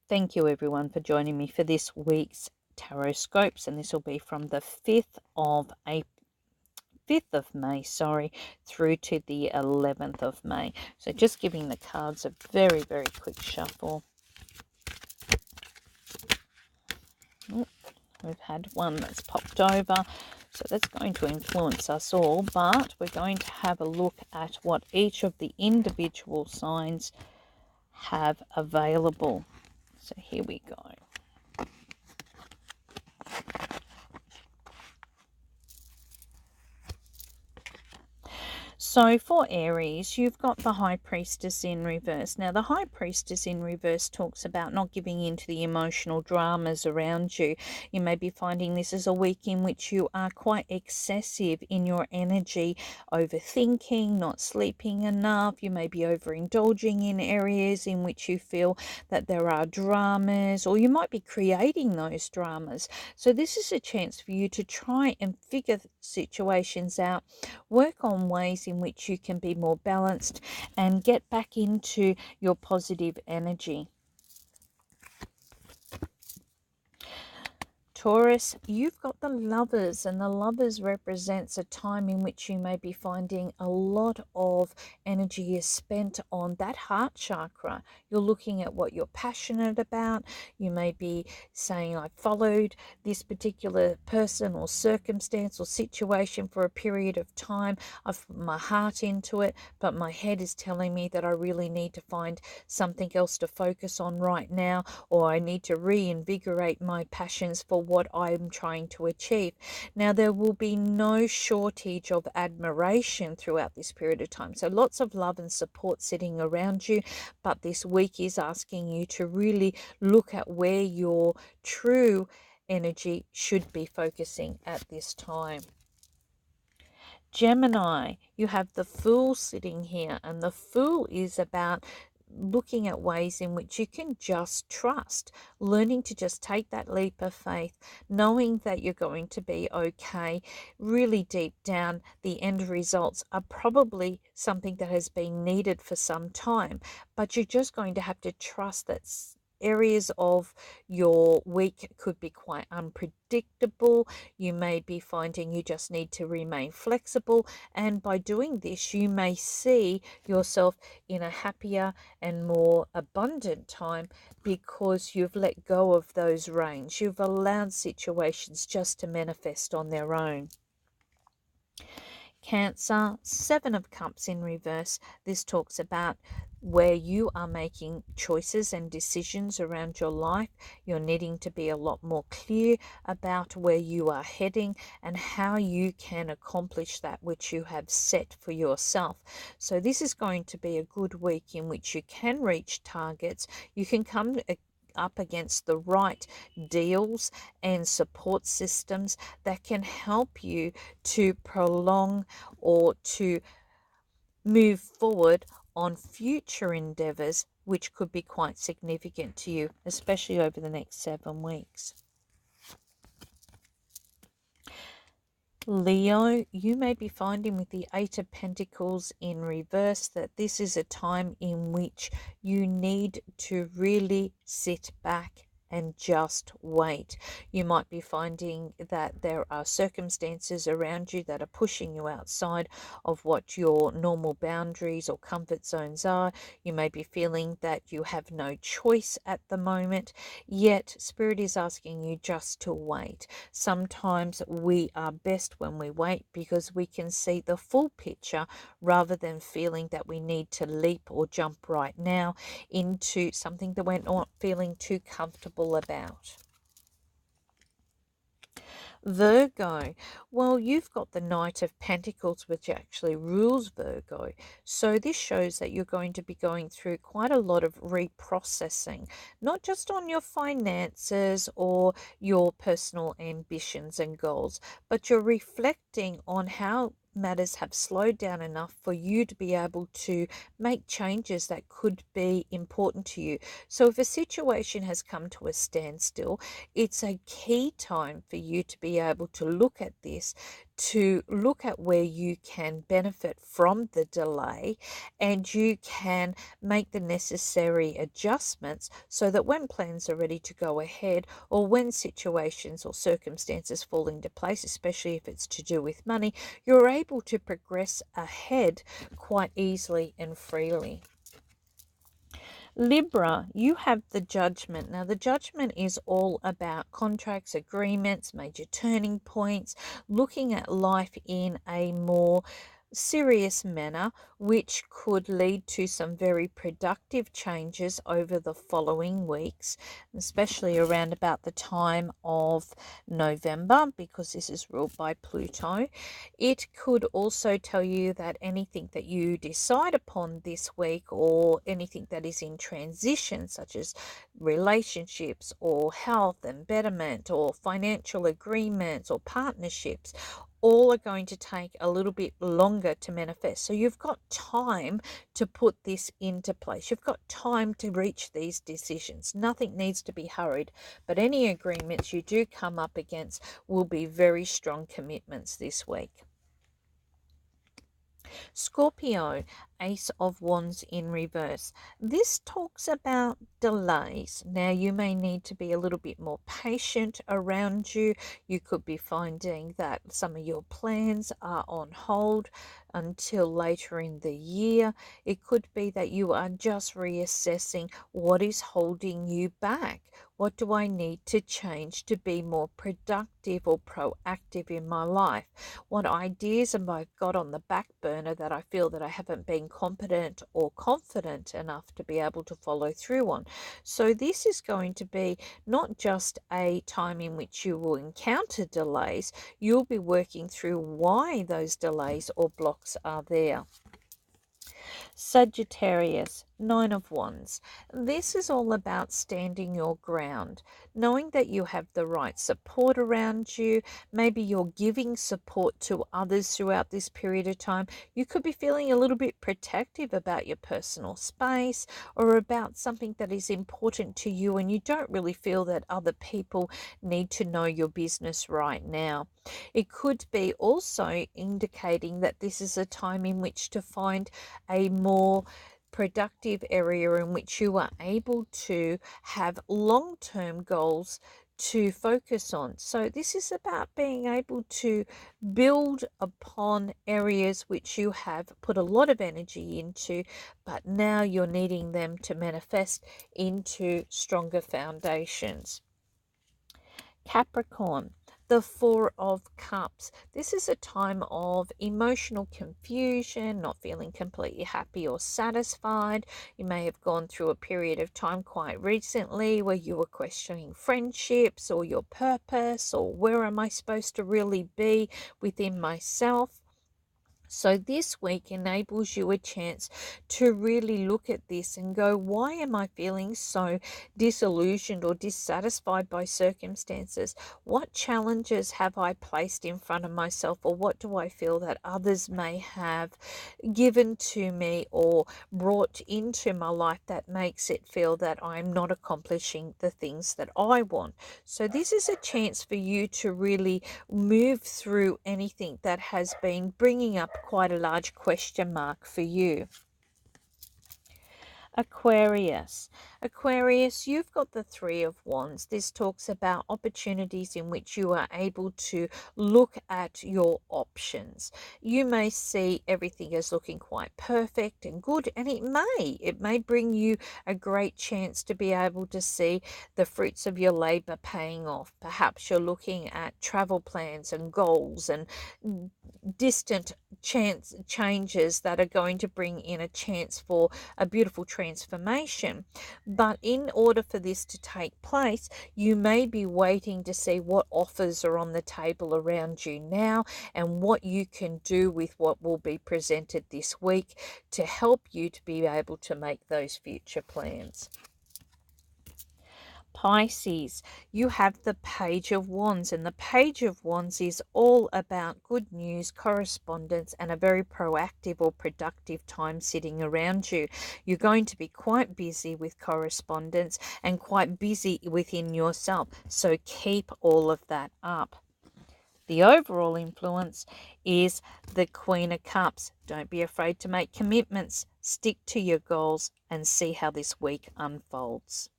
Thank you everyone for joining me for this week's Tarotscopes, and this will be from the 5th of May, through to the 11th of May. So just giving the cards a very, very quick shuffle. Oh, we've had one that's popped over, so that's going to influence us all, but we're going to have a look at what each of the individual signs have available. So here we go. So for Aries, you've got the High Priestess in reverse. Now, the High Priestess in reverse talks about not giving in to the emotional dramas around you. You may be finding this is a week in which you are quite excessive in your energy, overthinking, not sleeping enough. You may be overindulging in areas in which you feel that there are dramas, or you might be creating those dramas. So this is a chance for you to try and figure situations out, work on ways in which you can be more balanced and get back into your positive energy. Taurus, you've got the Lovers, and the Lovers represents a time in which you may be finding a lot of energy is spent on that heart chakra. You're looking at what you're passionate about. You may be saying, I followed this particular person or circumstance or situation for a period of time. I've put my heart into it, but my head is telling me that I really need to find something else to focus on right now, or I need to reinvigorate my passions for what I'm trying to achieve. Now, there will be no shortage of admiration throughout this period of time. So lots of love and support sitting around you, but this week is asking you to really look at where your true energy should be focusing at this time. Gemini, you have the Fool sitting here, and the Fool is about looking at ways in which you can just trust, learning to just take that leap of faith, knowing that you're going to be okay. Really deep down, the end results are probably something that has been needed for some time, but you're just going to have to trust that areas of your week could be quite unpredictable. You may be finding you just need to remain flexible, and by doing this you may see yourself in a happier and more abundant time because you've let go of those reins. You've allowed situations just to manifest on their own. Cancer, Seven of Cups in reverse. This talks about where you are making choices and decisions around your life. You're needing to be a lot more clear about where you are heading and how you can accomplish that which you have set for yourself. So this is going to be a good week in which you can reach targets. You can come up against the right deals and support systems that can help you to prolong or to move forward on future endeavors, which could be quite significant to you, especially over the next 7 weeks. Leo, you may be finding with the Eight of Pentacles in reverse that this is a time in which you need to really sit back and just wait. You might be finding that there are circumstances around you that are pushing you outside of what your normal boundaries or comfort zones are. You may be feeling that you have no choice at the moment, yet Spirit is asking you just to wait. Sometimes we are best when we wait because we can see the full picture rather than feeling that we need to leap or jump right now into something that we're not feeling too comfortable about. Virgo, well, you've got the Knight of Pentacles, which actually rules Virgo. So this shows that you're going to be going through quite a lot of reprocessing, not just on your finances or your personal ambitions and goals, but you're reflecting on how matters have slowed down enough for you to be able to make changes that could be important to you. So if a situation has come to a standstill, it's a key time for you to be able to look at this, to look at where you can benefit from the delay, and you can make the necessary adjustments so that when plans are ready to go ahead, or when situations or circumstances fall into place, especially if it's to do with money, you're able to progress ahead quite easily and freely. Libra, you have the Judgment. Now, the Judgment is all about contracts, agreements, major turning points, looking at life in a more serious manner, which could lead to some very productive changes over the following weeks, especially around about the time of November, because this is ruled by Pluto. It could also tell you that anything that you decide upon this week, or anything that is in transition, such as relationships or health and betterment or financial agreements or partnerships, all are going to take a little bit longer to manifest. So you've got time to put this into place. You've got time to reach these decisions. Nothing needs to be hurried, but any agreements you do come up against will be very strong commitments this week. Scorpio, Ace of Wands in reverse. This talks about delays. Now, you may need to be a little bit more patient around you. You could be finding that some of your plans are on hold until later in the year. It could be that you are just reassessing what is holding you back. What do I need to change to be more productive or proactive in my life? What ideas have I got on the back burner that I feel that I haven't been competent or confident enough to be able to follow through on? So this is going to be not just a time in which you will encounter delays, you'll be working through why those delays or blocks are there. Sagittarius, Nine of Wands. This is all about standing your ground, knowing that you have the right support around you. Maybe you're giving support to others throughout this period of time. You could be feeling a little bit protective about your personal space, or about something that is important to you, and you don't really feel that other people need to know your business right now. It could be also indicating that this is a time in which to find a more productive area in which you are able to have long-term goals to focus on. So this is about being able to build upon areas which you have put a lot of energy into, but now you're needing them to manifest into stronger foundations. Capricorn, the Four of Cups. This is a time of emotional confusion, not feeling completely happy or satisfied. You may have gone through a period of time quite recently where you were questioning friendships or your purpose, or where am I supposed to really be within myself. So this week enables you a chance to really look at this and go, why am I feeling so disillusioned or dissatisfied by circumstances? What challenges have I placed in front of myself, or what do I feel that others may have given to me or brought into my life that makes it feel that I'm not accomplishing the things that I want? So this is a chance for you to really move through anything that has been bringing up quite a large question mark for you. Aquarius. Aquarius, you've got the Three of Wands. This talks about opportunities in which you are able to look at your options. You may see everything as looking quite perfect and good, and it may bring you a great chance to be able to see the fruits of your labor paying off. Perhaps you're looking at travel plans and goals and distant changes that are going to bring in a chance for a beautiful transformation. But in order for this to take place, you may be waiting to see what offers are on the table around you now, and what you can do with what will be presented this week to help you to be able to make those future plans. Pisces, you have the Page of Wands, and the Page of Wands is all about good news, correspondence, and a very proactive or productive time sitting around you. You're going to be quite busy with correspondence and quite busy within yourself, so keep all of that up. The overall influence is the Queen of Cups. Don't be afraid to make commitments, stick to your goals, and see how this week unfolds.